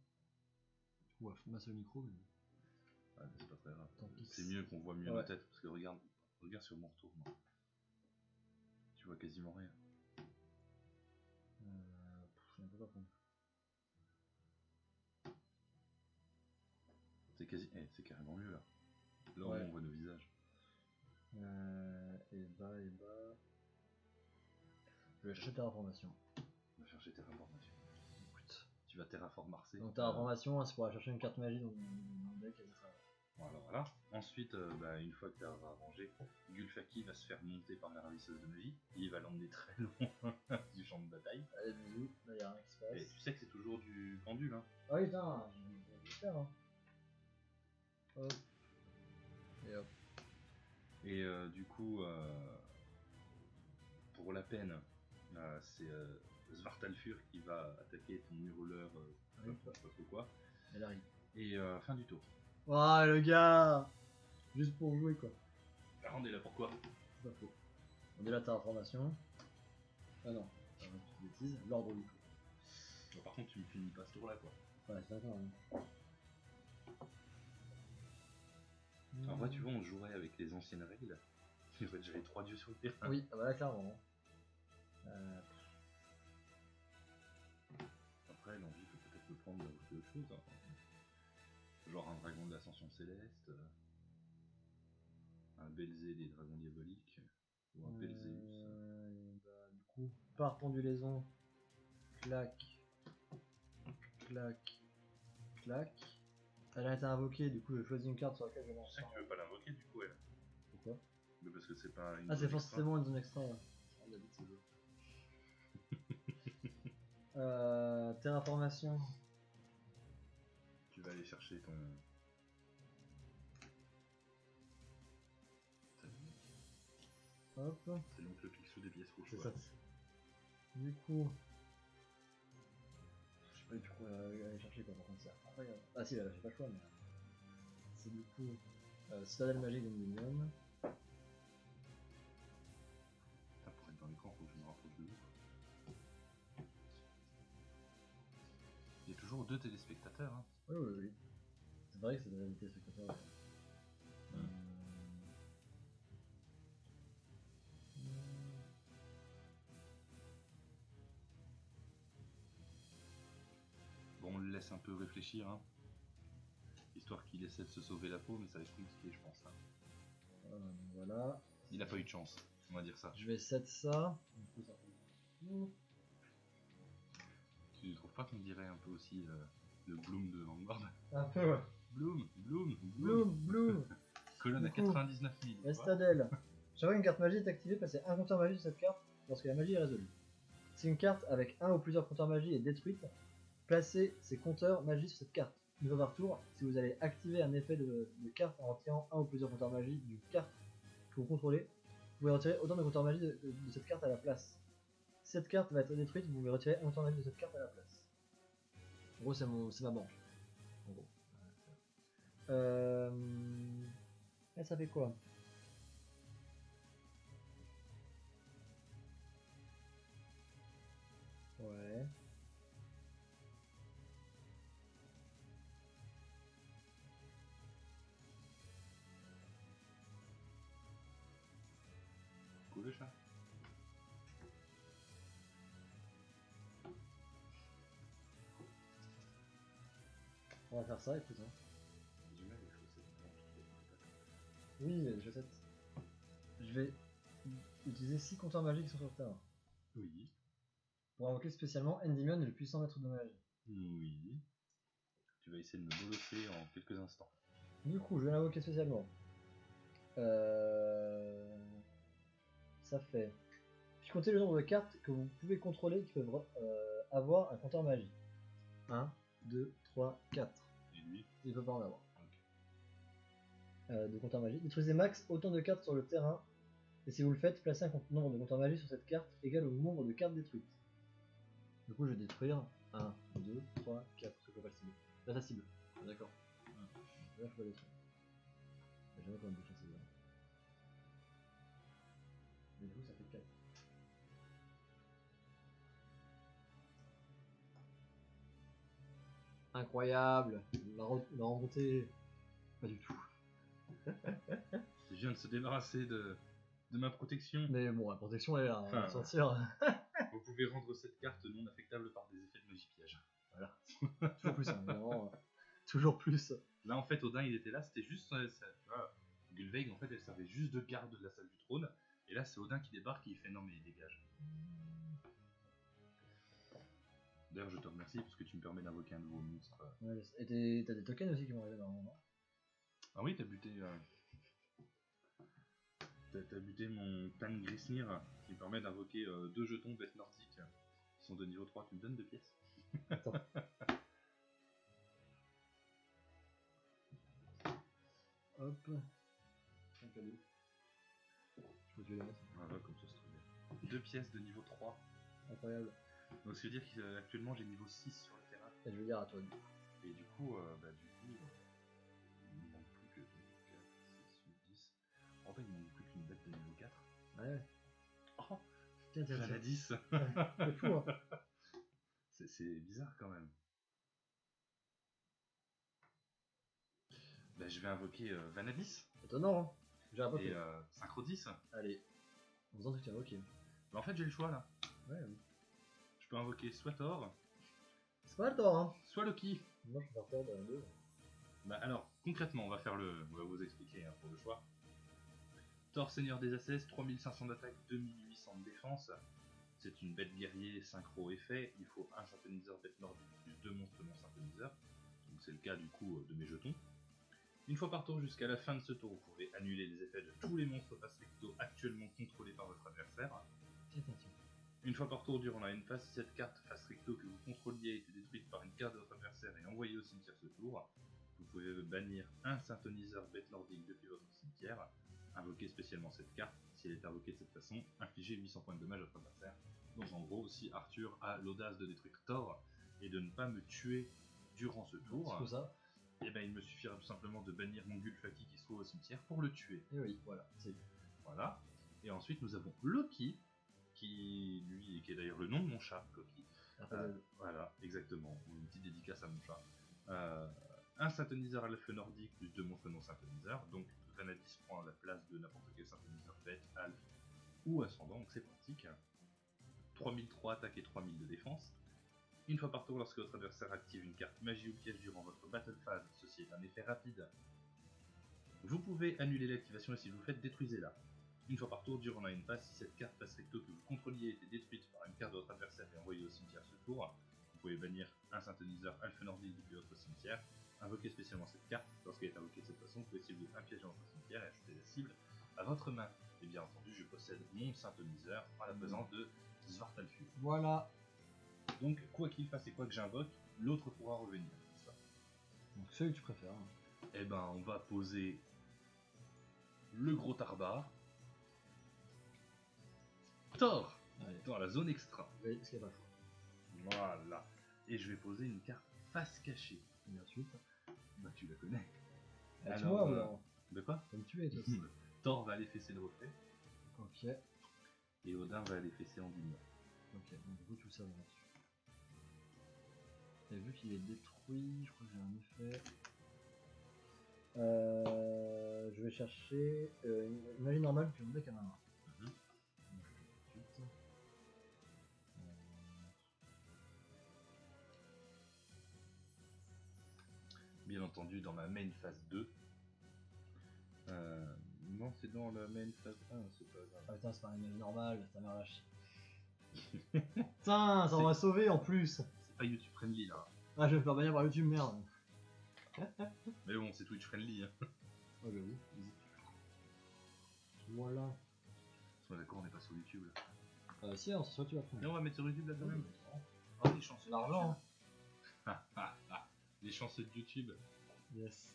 On va masser le micro, mais. Ah, mais c'est pas très grave. Tant pis. C'est mieux qu'on voit mieux Ouais. nos têtes, parce que regarde sur mon retour. Moi. Tu vois quasiment rien. Je ne peux pas prendre. C'est carrément mieux là. Là Ouais. on voit nos visages. Et bah. Je vais chercher Terraformation. On va chercher Terraformation. Écoute. Tu vas Terraform Marseille. Donc Terraformation, c'est pour aller chercher une carte magie dans le deck et ça. Voilà. Ensuite, une fois que tu as arrangé, Gulfaki va se faire monter par la ravisseuse de magie. Il va l'emmener très loin du champ de bataille. Allez, bisous. Là, y'a rien qui se passe. Et tu sais que c'est toujours du pendule. Hein. Ah oui, putain, je vais le faire. Hein. Hop. Et hop. Et du coup, pour la peine, c'est Svartalfur qui va attaquer ton hurleur, Oui. je sais pas trop quoi. Elle arrive. Et fin du tour. Oh le gars. Juste pour jouer quoi. La ronde est là pourquoi? C'est pas faux. On est là Terraformation. Ah non, c'est une petite bêtise. L'ordre du coup. Bon, par contre, tu me finis pas ce tour là quoi. Ouais, c'est d'accord. Hein. En vrai, tu vois, on jouerait avec les anciennes règles. En fait, j'avais 3 dieux sur le terrain. Oui, ah bah là clairement. Après, l'envie peut peut-être me prendre d'autres choses. Hein. Genre un dragon de l'ascension céleste, un Belzé des dragons diaboliques, ou un Belzéus. Bah, du coup, par pendulaison, clac, clac, clac. Elle a été invoquée, du coup je choisis une carte sur laquelle je vais Tu sais lancer. que tu veux pas l'invoquer du coup, elle. Pourquoi? Mais parce que c'est pas une Ah, c'est zone extra. forcément une zone extra. Ouais. On a dit ce jeu. Terraformation. Tu vas aller chercher ton. Hop. C'est l'oncle Picsou des pièces rouges. C'est quoi. ça. Du coup. Je sais pas du coup aller chercher quoi par contre ça. Après, ah si, là j'ai pas le choix mais. C'est du coup. Citadelle magique d'Endymion. Putain, pour être dans l'écran, faut que je me rapproche de ouf. Il y a toujours 2 téléspectateurs. Hein. Oui, oui, oui. C'est vrai que c'est de la réalité spectateur. Ouais. Bon, on le laisse un peu réfléchir. Hein. Histoire qu'il essaie de se sauver la peau, mais ça va être compliqué, je pense. Hein. Voilà. Il a pas eu de chance, on va dire ça. Je vais set ça. Tu trouves pas qu'on dirait un peu aussi le Bloom de Vanguard? Un peu, ouais. Bloom. Colonne à Du coup, 99 000. La Citadelle. Chaque fois qu'une carte magie est activée, passez un compteur magie sur cette carte lorsque la magie est résolue. Si une carte avec un ou plusieurs compteurs magie est détruite, placez ces compteurs magie sur cette carte. Une fois par tour, si vous allez activer un effet de carte en retirant un ou plusieurs compteurs magie d'une carte que vous contrôlez, vous pouvez retirer autant de compteurs magie de cette carte à la place. Si cette carte va être détruite, vous pouvez retirer un compteur magie de cette carte à la place. En gros, c'est ma banque. En gros. Et ça fait quoi? Ouais. Cool le chat. On va faire ça, écoute. Hein. J'ai mal les chaussettes blanches. Oui, il y a des chaussettes. Je vais utiliser 6 compteurs magiques qui sont sur le terrain. Oui. Pour invoquer spécialement Endymion et le puissant maître de magie. Oui. Tu vas essayer de me bolosser en quelques instants. Du coup, je vais l'invoquer spécialement. Ça fait. Puis comptez le nombre de cartes que vous pouvez contrôler qui peuvent avoir un compteur magie. 1, 2, 3, 4. Et lui? Il peut pas en avoir. Ok. De compteur magie. Détruisez max autant de cartes sur le terrain. Et si vous le faites, placez un nombre de compteurs magie sur cette carte égal au nombre de cartes détruites. Du coup, je vais détruire 1, 2, 3, 4. Parce que je peux pas le cibler. Là, ça cible. D'accord. Là, je peux détruire. J'ai jamais quand même de chance, évidemment. Mais du coup, ça fait 4. Incroyable. La remontée. Pas du tout. Je viens de se débarrasser de ma protection. Mais bon, la protection elle est là, on va Enfin, sentir. Vous pouvez rendre cette carte non affectable par des effets de magie piège. Voilà. Toujours plus, hein, évidemment. Toujours plus. Là, en fait, Odin, il était là, c'était juste. Tu vois, Gulveig, en fait, elle servait juste de garde de la salle du trône. Et là, c'est Odin qui débarque et il fait non, mais dégage. D'ailleurs, je te remercie parce que tu me permets d'invoquer un nouveau monstre. Ouais, et t'as des tokens aussi qui vont arriver normalement. Ah oui, t'as buté. T'as buté mon Tan Grisnir qui me permet d'invoquer 2 jetons bêtes nordiques qui sont de niveau 3. Tu me donnes 2 pièces? Attends. Hop. Un cadeau. Je peux te les mettre. Voilà, comme ça, c'est très bien. 2 pièces de niveau 3. Incroyable. Donc, ça veut dire qu'actuellement, j'ai niveau 6 sur le terrain. Et je vais dire à toi. Et du coup, il ne manque plus que 4, 6, 8, 10. En fait, il ne manque plus qu'une bête de niveau 4. Ouais. Oh, Tiens, j'en ai 10. C'est fou, hein. C'est bizarre quand même. Bah, je vais invoquer Vanadis Étonnant, hein. J'ai un peu et fait. Synchrodis. Allez. En faisant que tu as invoqué. Bah, en fait, j'ai le choix là. Ouais, oui. Je peux invoquer soit Thor, C'est pas le tort, hein. soit Loki. Moi, je peux faire Thor dans les deux. Bah, alors, concrètement, on va vous expliquer pour le choix. Thor, Seigneur des Assesses, 3500 d'attaque, 2800 de défense. C'est une bête guerrier synchro effet. Il faut un synthoniseur bête nordique plus 2 monstres non synthoniseurs. Donc c'est le cas du coup de mes jetons. Une fois par tour jusqu'à la fin de ce tour, vous pouvez annuler les effets de tous les monstres face recto actuellement contrôlés par votre adversaire. Une fois par tour durant la une phase, si cette carte face recto que vous contrôliez a été détruite par une carte de votre adversaire et envoyée au cimetière ce tour, vous pouvez bannir un synthoniseur bête nordique depuis votre cimetière, invoquer spécialement cette carte. Si elle est invoquée de cette façon, infliger 800 points de dommage à votre adversaire. Donc en gros, si Arthur a l'audace de détruire Thor et de ne pas me tuer durant ce tour, C'est ça. et ben il me suffira tout simplement de bannir mon Gulfaki qui se trouve au cimetière pour le tuer. Et oui, voilà. Voilà. Et ensuite nous avons Loki, qui est d'ailleurs le nom de mon chat, Loki. Voilà, exactement. Une petite dédicace à mon chat. Un synthoniseur à l'elfe nordique plus 2 monstres non synthoniseurs. Donc Vanadis prend la place de n'importe quel synthoniseur bête, alphe ou ascendant, donc c'est pratique. 3003 attaque et 3000 de défense. Une fois par tour, lorsque votre adversaire active une carte magie ou piège durant votre battle phase, ceci est un effet rapide. Vous pouvez annuler l'activation et si vous le faites, détruisez-la. Une fois par tour, durant la une phase, si cette carte face recto que vous contrôliez a été détruite par une carte de votre adversaire et envoyée au cimetière ce tour, vous pouvez bannir un synthoniseur alpha nordique depuis votre cimetière, invoquer spécialement cette carte. Lorsqu'elle est invoquée de cette façon, vous pouvez cibler un piège dans votre cimetière et ajouter la cible à votre main. Et bien entendu, je possède mon synthoniseur en la présence de Svartalfur. Voilà. Donc, quoi qu'il fasse et quoi que j'invoque, l'autre pourra revenir. Ça. Donc celui que tu préfères. Eh ben, on va poser le gros Tarbar. Thor dans la zone extra. Oui, parce qu'il n'y a pas le choix. Voilà. Et je vais poser une carte face cachée. Et ensuite. Bah, tu la connais. Tu vois, alors. De quoi? Comme tu es, toi aussi. Thor va aller fesser le reflet. Ok. Et Odin va aller fesser en lumière. Ok, donc du coup, tout ça va là-dessus. Et vu qu'il est détruit, je crois que j'ai un effet. Je vais chercher une magie normale puis mon deck à ma main. Bien entendu, dans ma main phase 2. Non, c'est dans la main phase 1, c'est pas grave. Ah putain, c'est pas une magie normale, ça m'a lâché. Putain, ça m'a sauvé en plus. C'est pas YouTube friendly là. Ah, je vais me faire bannir par YouTube, merde. Mais bon, c'est Twitch friendly. Hein. Oh, j'avoue. Voilà. Soit d'accord, on n'est pas sur YouTube là. Si, on s'en soit tu vas prendre. Mais on va mettre sur YouTube là quand même. Oh, les chanceux. L'argent. Les chanceux de YouTube. Yes.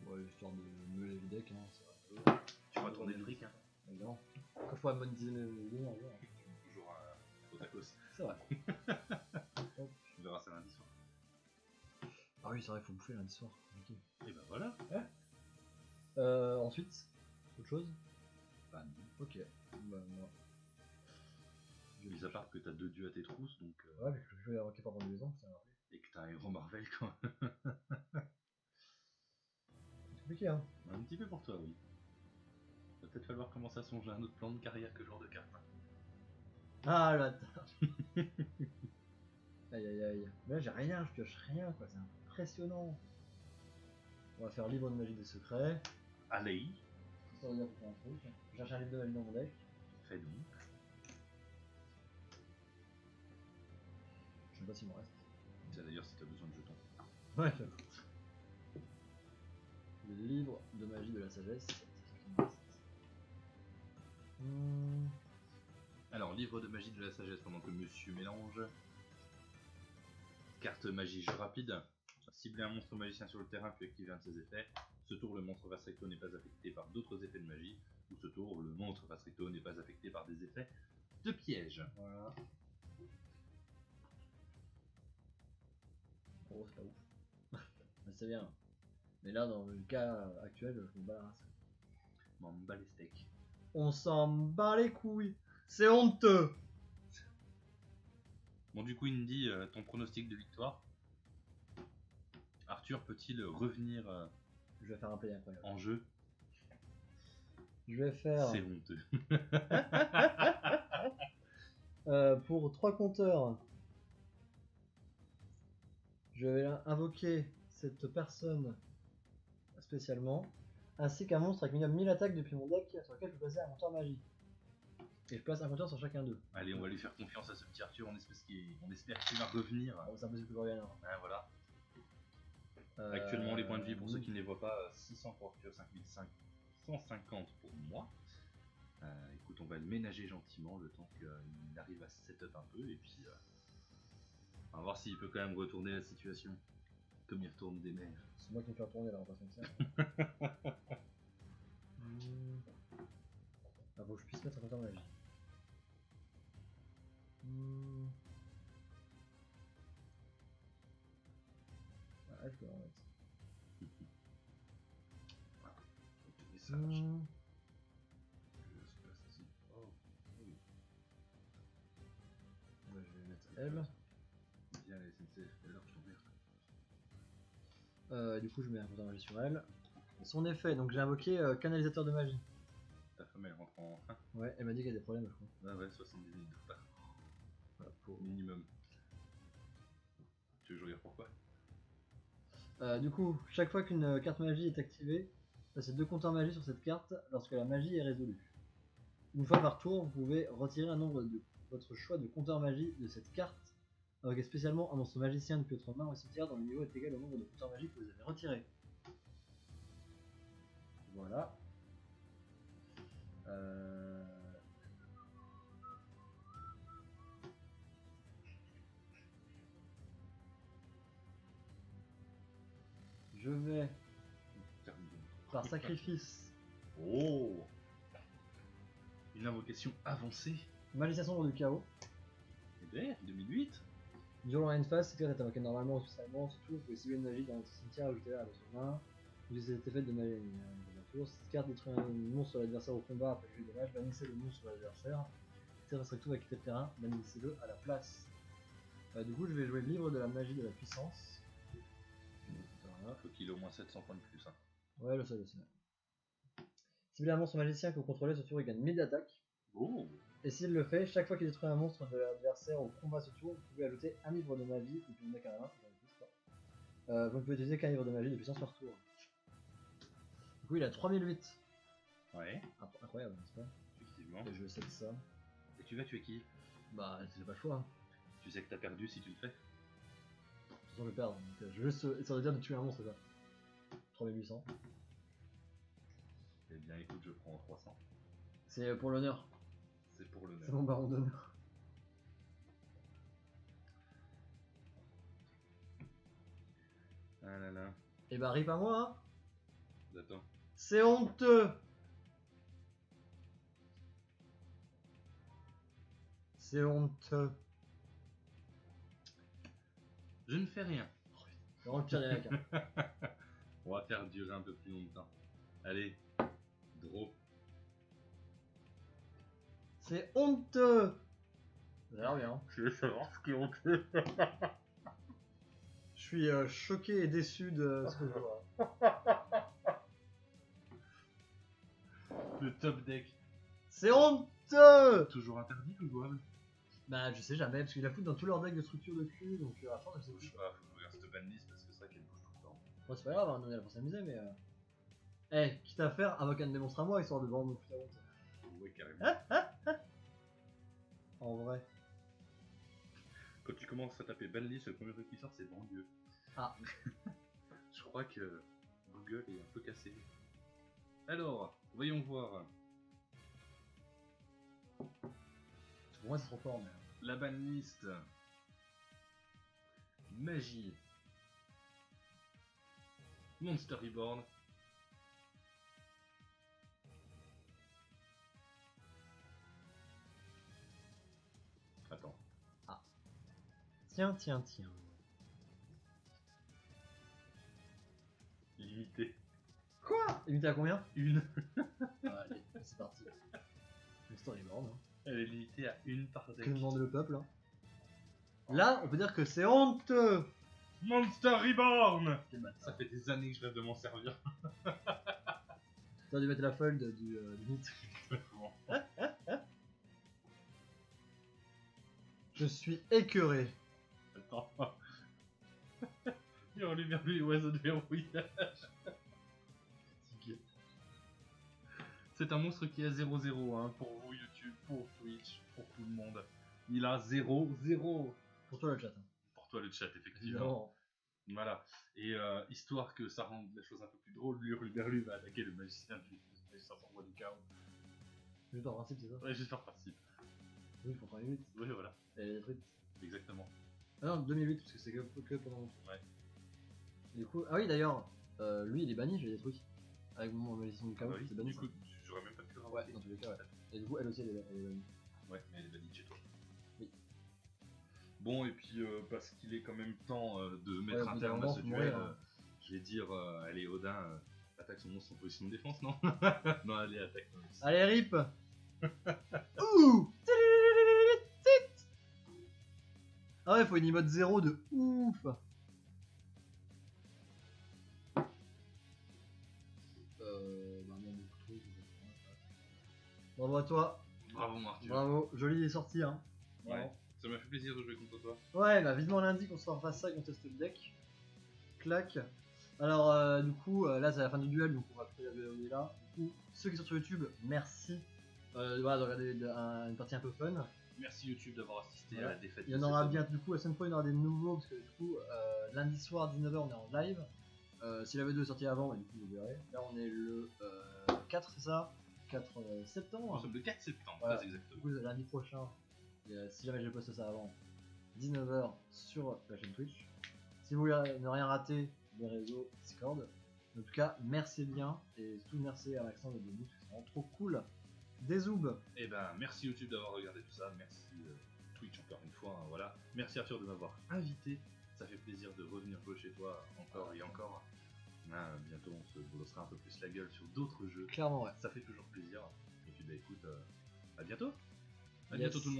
Ouais, histoire de meuler le deck, hein, ça va. Tu vas tourner le fric, hein. Évidemment. Quand je pourrais monétiser mes vidéos un jour. Toujours au tacos. C'est vrai. On verra ça lundi soir. Ah oui, c'est vrai, il faut bouffer lundi soir. Ok. Et ben voilà. Ensuite, autre chose. Bah non. Ok. Bah, moi. Mis à part que t'as 2 dieux à tes trousses, donc. Ouais, mais que je vais invoquer par mon maison, ça m'a rappelé. Et que t'as un héros Marvel quand même. C'est compliqué, hein. Un petit peu pour toi, oui. Va peut-être falloir commencer à songer à un autre plan de carrière que genre de carte. Ah, le bâtard. Aïe aïe aïe. Mais là, j'ai rien, je pioche rien, quoi. C'est impressionnant. On va faire livre de magie des secrets. Allez, Ça veut dire faire un truc. Je cherche un livre de magie dans mon deck. fais donc. Je sais pas s'il m'en reste. C'est d'ailleurs si t'as besoin de jetons. Ouais, j'avoue. Le livre de magie de la sagesse. Alors, livre de magie de la sagesse pendant que monsieur mélange. Carte magie jeu rapide. Cibler un monstre magicien sur le terrain puis activer un de ses effets. Ce tour, le monstre face recto n'est pas affecté par d'autres effets de magie. Ou ce tour, le monstre face recto n'est pas affecté par des effets de piège. Voilà. Oh, c'est pas ouf. Mais c'est bien. Mais là, dans le cas actuel, je me bats la race. M'en bats les steaks. On s'en bat les couilles. C'est honteux. Bon, du coup, il me dit ton pronostic de victoire. Arthur peut-il revenir Je vais faire un play incroyable. en jeu? Je vais faire. C'est honteux. Pour 3 compteurs, je vais invoquer cette personne spécialement, ainsi qu'un monstre avec minimum 1000 attaques depuis mon deck sur lequel je peux placer un compteur magie. Et je place un compteur sur chacun d'eux. Allez, on va lui faire confiance à ce petit Arthur, on espère qu'il va revenir. Ah, c'est impossible que je revienne. Ah, voilà. Actuellement, les points de vie, pour ceux qui ne les voient pas, 600 pour Arthur, 5550 pour moi. Écoute, on va le ménager gentiment le temps qu'il arrive à se setup un peu, et puis on va voir s'il peut quand même retourner la situation, comme il retourne des mers. C'est moi qui me fais retourner là, on va pas se mentir. Ah, faut que je puisse mettre un compteur magie. Ah, je peux en mettre. Et ça, je se passe ici. Oh, oui. Ouais, je vais mettre elle. Bien les SNCF, alors je t'emmerde. Du coup, je mets un compteur magie sur elle. Son effet, donc j'ai invoqué canalisateur de magie. Ta femme elle rentre en 1. Ouais, elle m'a dit qu'il y a des problèmes, je crois. Ah ouais, 70 minutes de retard. Voilà, pour... Minimum. Tu veux que je regarde pourquoi? Du coup, chaque fois qu'une carte magie est activée, passez 2 compteurs magie sur cette carte lorsque la magie est résolue. Une fois par tour, vous pouvez retirer un nombre de votre choix de compteur magie de cette carte, invoquer spécialement un monstre magicien depuis votre main ou cimetière dont le niveau est égal au nombre de compteurs magie que vous avez retiré. Voilà. Je vais, par sacrifice, Oh, une invocation avancée. magicien sombre du chaos. Eh ben, 2008. Durant une phase, cette carte est invoquée normalement ou spécialement, surtout vous pouvez cibler une magie dans votre cimetière et ajoutez-la à votre main. Vous utilisez cet effet de magie de tour. Cette carte détruit un monstre sur l'adversaire au combat après le dommage, bannissez le monstre sur l'adversaire. Si Restricto va quitter le terrain, bannissez-le à la place. Du coup, je vais jouer le livre de la magie de la puissance. Voilà. Faut qu'il ait au moins 700 points de plus. Hein. Ouais, le seul. Ciblez un monstre magicien que vous contrôlez, ce tour il gagne 1000 d'attaque. Oh. Et s'il le fait, chaque fois qu'il détruit un monstre de l'adversaire au combat ce tour, vous pouvez ajouter un livre de magie et puis une à la main. Vous ne pouvez utiliser qu'un livre de magie de puissance par tour. Du coup, il a 3008. Ouais, Incroyable, n'est-ce pas? effectivement. Et je vais set ça. Et tu vas tuer qui? Bah, j'ai pas le choix. Hein. Tu sais que t'as perdu si tu le fais. De toute façon, je vais perdre. Donc, je vais juste essayer de dire de tuer un monstre, c'est ça. 3800. Eh bien, écoute, je prends 300. C'est pour l'honneur. C'est pour l'honneur. C'est mon baron d'honneur. Ah là là. Et bah, rip à moi, hein. Attends. C'est honteux. C'est honteux. Je ne fais rien. C'est vraiment le pire des mecs. Hein. On va faire durer un peu plus longtemps. Allez, draw. C'est honteux. Ça a l'air bien. Hein. Je veux savoir ce qui est honteux. Je suis choqué et déçu de ce que je vois. Le top deck. C'est honteux. Toujours interdit ou jouable? Bah, je sais jamais, parce qu'il a foutu dans tous leurs decks de structure de cul, donc à la fin, je sais Je sais plus. pas, faut que je regarde cette banlist parce que c'est vrai qu'elle bouge tout le temps. Bon, c'est pas grave, hein, on est là pour s'amuser, mais. Eh, quitte à faire, invoque un démonstre à moi, histoire de vendre me foutre la honte. Ouais, carrément. En vrai. Quand tu commences à taper banlist, le premier truc qui sort c'est banlieue. Ah. Je crois que Google est un peu cassé. Alors, voyons voir. Pour moi, c'est trop fort, mais. La banlist. Magie. Monster Reborn. Attends. Tiens. Limité. Quoi? Limité à combien? Une. Allez, c'est parti. Le storyboard, hein. Elle est limitée à une par deck. Que demande le peuple, hein. Là, on peut dire que c'est honteux! Monster Reborn. Quel bâtard. Ça fait des années que je rêve de m'en servir. T'aurais dû mettre la fold du mythe. Je suis écœuré. Attends. Il aurait vers lui oiseaux de verrouillage. C'est un monstre qui a 0-0 hein, pour vous YouTube, pour Twitch, pour tout le monde. Il a 0-0. Pour toi, le chat. Hein. Pour toi le chat, effectivement. Évidemment. Voilà. Et histoire que ça rende la chose un peu plus drôle, Hurluberlu va attaquer le magicien sans voix du chaos. Juste par principe, c'est ça. Ouais, juste par principe. Oui, il faut prendre 8. Oui, voilà. Et les trucs. Exactement. Ah non, 2008, parce que c'est que pendant longtemps. Ouais. Du coup, ah oui, d'ailleurs, lui il est banni, j'ai des trucs. Avec mon malédiction du Ah chaos, bah oui, c'est banni. du coup, j'aurais même pas pu le Ouais, remarquer. dans tous les cas, ouais. Et du coup, elle aussi, elle est bannie. Ouais, mais elle est bannie de chez toi. Oui. Bon, et puis parce qu'il est quand même temps de mettre Ouais, un au bout terme d'un à moment, ce faut duel, mourir, hein. je vais dire, allez, Odin, attaque son monstre en position de défense, non? Non, allez, attaque. Allez, rip. Ouh. Ah ouais, faut une emote 0 de ouf. Bah non, beaucoup trop. Bravo à toi. Bravo, Martyr. Bravo, jolie sortie, hein. Bravo. Ouais, ça m'a fait plaisir de jouer contre toi. Ouais, bah vivement lundi qu'on se refasse ça et qu'on teste le deck. Clac. Alors, du coup, là c'est la fin du duel, donc on va couper la vidéo là. Du coup, ceux qui sont sur YouTube, merci voilà, de regarder une partie un peu fun. Merci YouTube d'avoir assisté Voilà. à la défaite. Il y en aura bien, du coup, la semaine prochaine, il y en aura des nouveaux, parce que du coup, lundi soir, 19h, on est en live. Si la vidéo est sortie avant, bah, du coup, vous verrez. Là, on est le 4, c'est ça 4 septembre. Nous sommes le 4 septembre, Voilà. très Du exactement. coup, lundi prochain, si jamais je poste ça avant, 19h sur la chaîne Twitch. Si vous voulez ne rien rater, les réseaux Discord. En tout cas, merci bien et surtout merci à Alexandre et Denis, c'est vraiment trop cool. Des zoubs. Et ben, merci YouTube d'avoir regardé tout ça, merci Twitch encore une fois, hein, voilà. Merci Arthur de m'avoir invité, ça fait plaisir de revenir jouer chez toi encore et encore. Hein, bientôt on se bolossera un peu plus la gueule sur d'autres jeux, Clairement, ouais. ça fait toujours plaisir. Et puis bah écoute, à bientôt. À Yes. bientôt tout le monde.